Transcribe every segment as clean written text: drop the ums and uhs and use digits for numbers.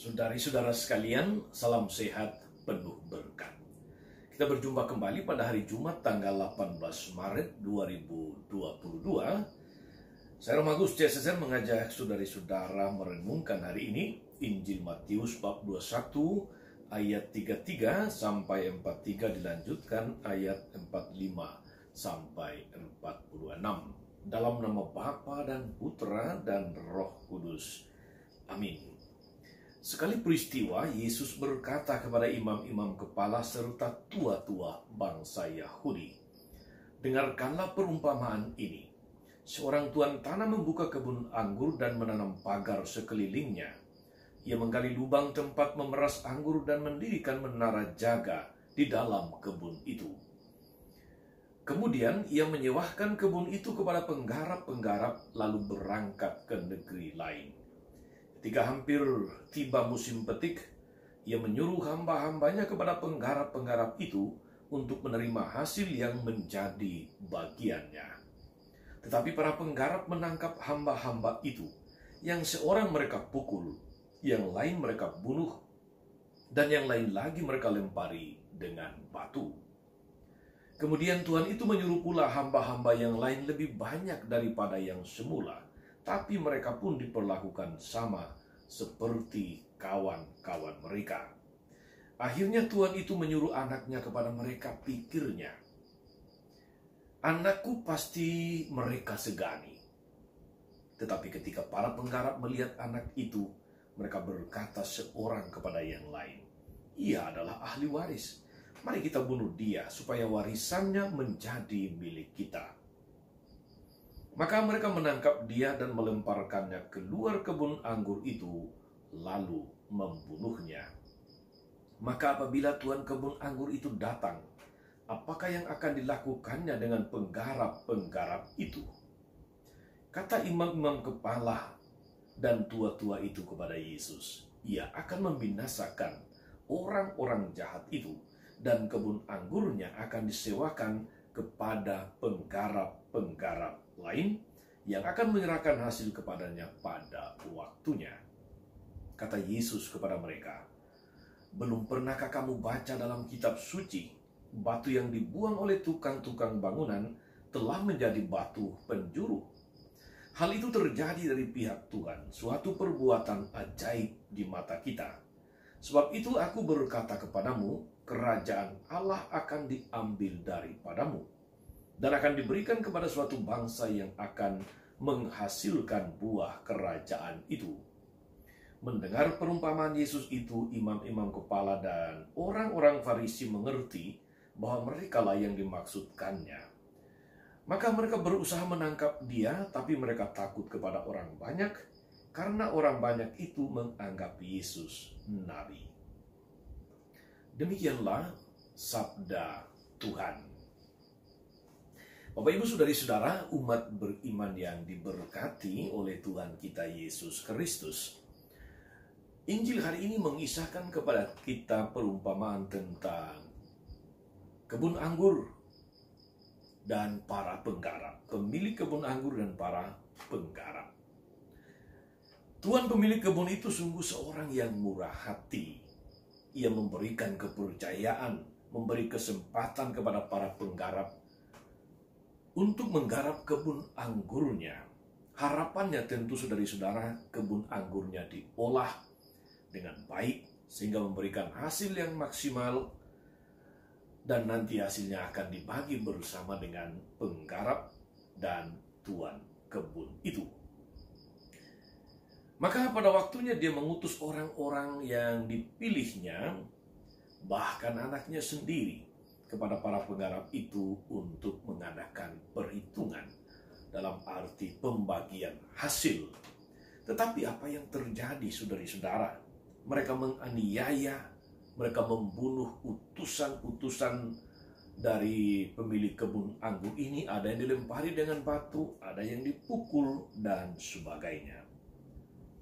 Saudari-saudara sekalian, salam sehat penuh berkat. Kita berjumpa kembali pada hari Jumat tanggal 18 Maret 2022. Saya Romagus CSSR mengajak saudari-saudara merenungkan hari ini Injil Matius bab 21 ayat 33 sampai 43 dilanjutkan ayat 45 sampai 46. Dalam nama Bapa dan Putra dan Roh Kudus. Amin. Sekali peristiwa, Yesus berkata kepada imam-imam kepala serta tua-tua bangsa Yahudi, "Dengarkanlah perumpamaan ini. Seorang tuan tanah membuka kebun anggur dan menanam pagar sekelilingnya. Ia menggali lubang tempat memeras anggur dan mendirikan menara jaga di dalam kebun itu. Kemudian ia menyewakan kebun itu kepada penggarap-penggarap lalu berangkat ke negeri lain. Ketika hampir tiba musim petik, ia menyuruh hamba-hambanya kepada penggarap-penggarap itu untuk menerima hasil yang menjadi bagiannya. Tetapi para penggarap menangkap hamba-hamba itu, yang seorang mereka pukul, yang lain mereka bunuh, dan yang lain lagi mereka lempari dengan batu. Kemudian Tuhan itu menyuruh pula hamba-hamba yang lain lebih banyak daripada yang semula, tapi mereka pun diperlakukan sama seperti kawan-kawan mereka. Akhirnya Tuhan itu menyuruh anaknya kepada mereka, pikirnya, anakku pasti mereka segani. Tetapi ketika para penggarap melihat anak itu, mereka berkata seorang kepada yang lain, ia adalah ahli waris. Mari kita bunuh dia supaya warisannya menjadi milik kita. Maka mereka menangkap dia dan melemparkannya keluar kebun anggur itu, lalu membunuhnya. Maka apabila tuan kebun anggur itu datang, apakah yang akan dilakukannya dengan penggarap-penggarap itu? Kata imam-imam kepala dan tua-tua itu kepada Yesus, ia akan membinasakan orang-orang jahat itu, dan kebun anggurnya akan disewakan kepada penggarap-penggarap lain yang akan menyerahkan hasil kepadanya pada waktunya. Kata Yesus kepada mereka, belum pernahkah kamu baca dalam kitab suci, batu yang dibuang oleh tukang-tukang bangunan telah menjadi batu penjuru? Hal itu terjadi dari pihak Tuhan, suatu perbuatan ajaib di mata kita. Sebab itu aku berkata kepadamu, kerajaan Allah akan diambil daripadamu dan akan diberikan kepada suatu bangsa yang akan menghasilkan buah kerajaan itu." Mendengar perumpamaan Yesus itu, imam-imam kepala dan orang-orang Farisi mengerti bahwa merekalah yang dimaksudkannya. Maka mereka berusaha menangkap dia, tapi mereka takut kepada orang banyak, karena orang banyak itu menganggap Yesus nabi. Demikianlah sabda Tuhan. Bapak, Ibu, saudari-saudara, umat beriman yang diberkati oleh Tuhan kita Yesus Kristus. Injil hari ini mengisahkan kepada kita perumpamaan tentang kebun anggur dan para penggarap, pemilik kebun anggur dan para penggarap. Tuan pemilik kebun itu sungguh seorang yang murah hati. Ia memberikan kepercayaan, memberi kesempatan kepada para penggarap untuk menggarap kebun anggurnya. Harapannya tentu saudari-saudara, kebun anggurnya diolah dengan baik sehingga memberikan hasil yang maksimal, dan nanti hasilnya akan dibagi bersama dengan penggarap dan tuan kebun itu. Maka pada waktunya dia mengutus orang-orang yang dipilihnya, bahkan anaknya sendiri, kepada para penggarap itu untuk mengadakan perhitungan dalam arti pembagian hasil. Tetapi apa yang terjadi, saudari-saudara? Mereka menganiaya, mereka membunuh utusan-utusan dari pemilik kebun anggur ini. Ada yang dilempari dengan batu, ada yang dipukul, dan sebagainya.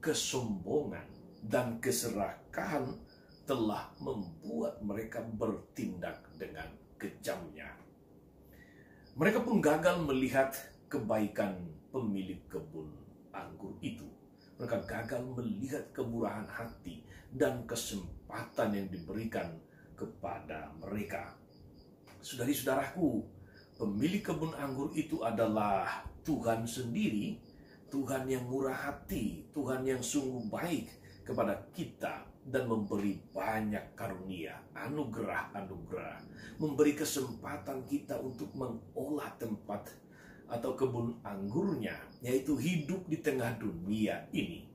Kesombongan dan keserakahan telah membuat mereka bertindak dengan kejamnya. Mereka pun gagal melihat kebaikan pemilik kebun anggur itu. Mereka gagal melihat kemurahan hati dan kesempatan yang diberikan kepada mereka. Saudari-saudaraku, pemilik kebun anggur itu adalah Tuhan sendiri, Tuhan yang murah hati, Tuhan yang sungguh baik kepada kita dan memberi banyak karunia, anugerah-anugerah, memberi kesempatan kita untuk mengolah tempat atau kebun anggurnya, yaitu hidup di tengah dunia ini.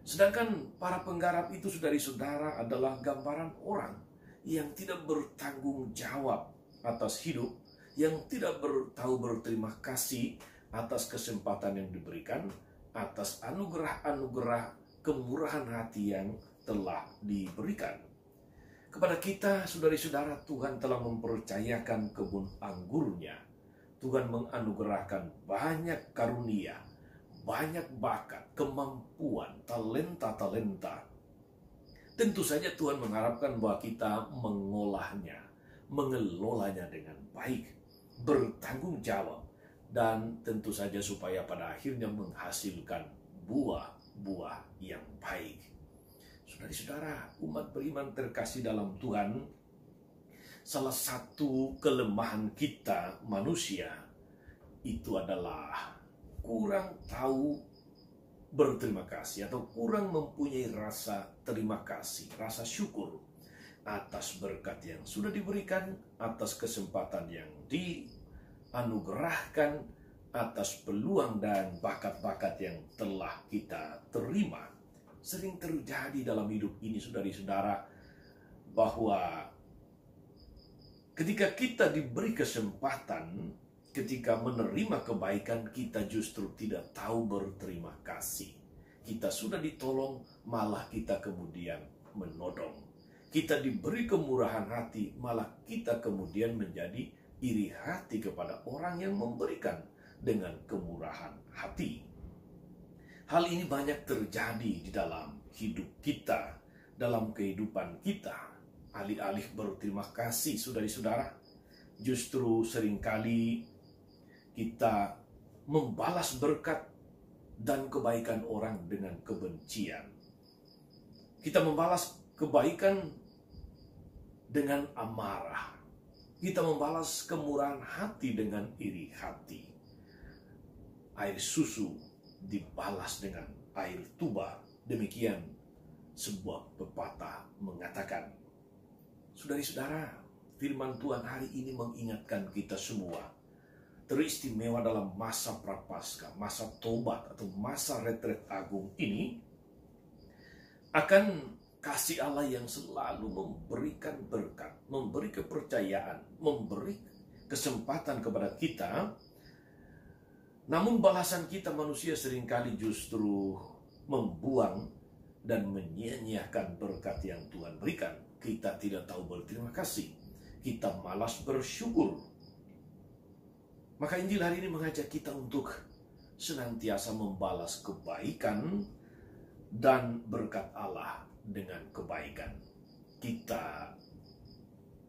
Sedangkan para penggarap itu, saudari-saudara, adalah gambaran orang yang tidak bertanggung jawab atas hidup, yang tidak tahu berterima kasih atas kesempatan yang diberikan, atas anugerah-anugerah kemurahan hati yang telah diberikan. Kepada kita, saudari-saudara, Tuhan telah mempercayakan kebun anggurnya. Tuhan menganugerahkan banyak karunia, banyak bakat, kemampuan, talenta-talenta. Tentu saja Tuhan mengharapkan bahwa kita mengolahnya, mengelolanya dengan baik, bertanggung jawab, dan tentu saja supaya pada akhirnya menghasilkan buah-buah yang baik. Saudari-saudara, umat beriman terkasih dalam Tuhan, salah satu kelemahan kita manusia itu adalah kurang tahu berterima kasih atau kurang mempunyai rasa terima kasih, rasa syukur atas berkat yang sudah diberikan, atas kesempatan yang dianugerahkan, atas peluang dan bakat-bakat yang telah kita terima. Sering terjadi dalam hidup ini, saudari-saudara, bahwa ketika kita diberi kesempatan, ketika menerima kebaikan, kita justru tidak tahu berterima kasih. Kita sudah ditolong, malah kita kemudian menodong. Kita diberi kemurahan hati, malah kita kemudian menjadi iri hati kepada orang yang memberikan dengan kemurahan hati. Hal ini banyak terjadi di dalam hidup kita, dalam kehidupan kita. Alih-alih berterima kasih, saudari-saudara, justru seringkali kita membalas berkat dan kebaikan orang dengan kebencian. Kita membalas kebaikan dengan amarah. Kita membalas kemurahan hati dengan iri hati. Air susu dibalas dengan air tuba. Demikian sebuah pepatah mengatakan. Saudari-saudara, firman Tuhan hari ini mengingatkan kita semua, teristimewa dalam masa prapaskah, masa tobat atau masa retret agung ini, akan kasih Allah yang selalu memberikan berkat, memberi kepercayaan, memberi kesempatan kepada kita. Namun balasan kita manusia seringkali justru membuang dan menyia-nyiakan berkat yang Tuhan berikan. Kita tidak tahu berterima kasih. Kita malas bersyukur. Maka Injil hari ini mengajak kita untuk senantiasa membalas kebaikan dan berkat Allah dengan kebaikan. Kita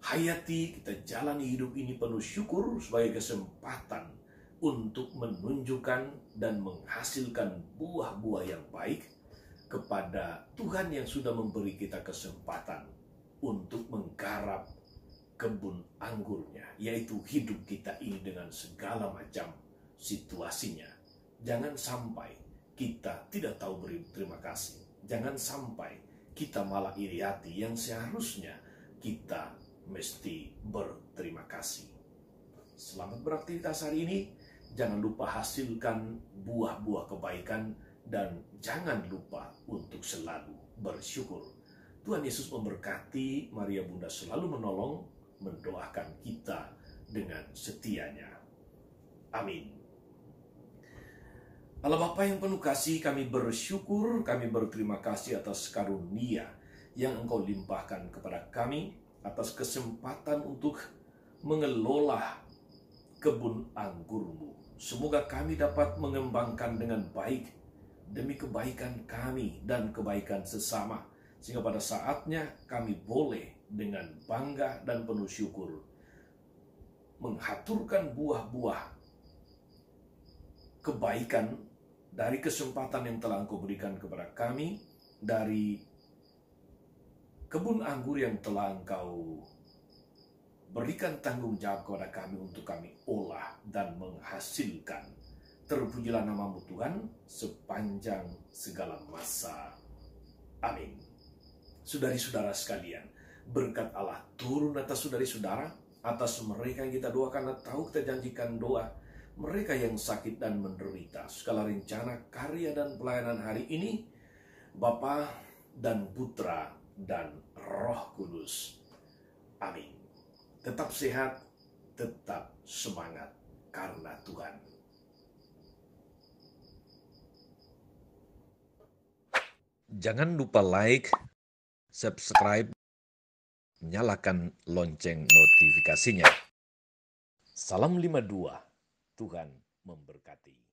hayati, kita jalani hidup ini penuh syukur sebagai kesempatan untuk menunjukkan dan menghasilkan buah-buah yang baik kepada Tuhan yang sudah memberi kita kesempatan untuk menggarap kebun anggurnya, yaitu hidup kita ini dengan segala macam situasinya. Jangan sampai kita tidak tahu beri terima kasih. Jangan sampai kita malah iri hati, yang seharusnya kita mesti berterima kasih. Selamat beraktivitas hari ini. Jangan lupa hasilkan buah-buah kebaikan dan jangan lupa untuk selalu bersyukur. Tuhan Yesus memberkati. Maria Bunda selalu menolong, mendoakan kita dengan setianya. Amin. Allah Bapa yang penuh kasih, kami bersyukur, kami berterima kasih atas karunia yang Engkau limpahkan kepada kami, atas kesempatan untuk mengelola kebun anggurmu. Semoga kami dapat mengembangkan dengan baik demi kebaikan kami dan kebaikan sesama, sehingga pada saatnya kami boleh dengan bangga dan penuh syukur menghaturkan buah-buah kebaikan dari kesempatan yang telah Engkau berikan kepada kami, dari kebun anggur yang telah Engkau berikan tanggung jawab kepada kami untuk kami olah dan menghasilkan. Terpujilah nama-Mu Tuhan sepanjang segala masa. Amin. Saudari-saudara sekalian, berkat Allah turun atas saudari-saudara, atas mereka yang kita doakan atau kita janjikan doa, mereka yang sakit dan menderita, segala rencana, karya, dan pelayanan hari ini, Bapa dan Putra dan Roh Kudus. Amin. Tetap sehat, tetap semangat karena Tuhan. Jangan lupa like, subscribe, nyalakan lonceng notifikasinya. Salam 52, Tuhan memberkati.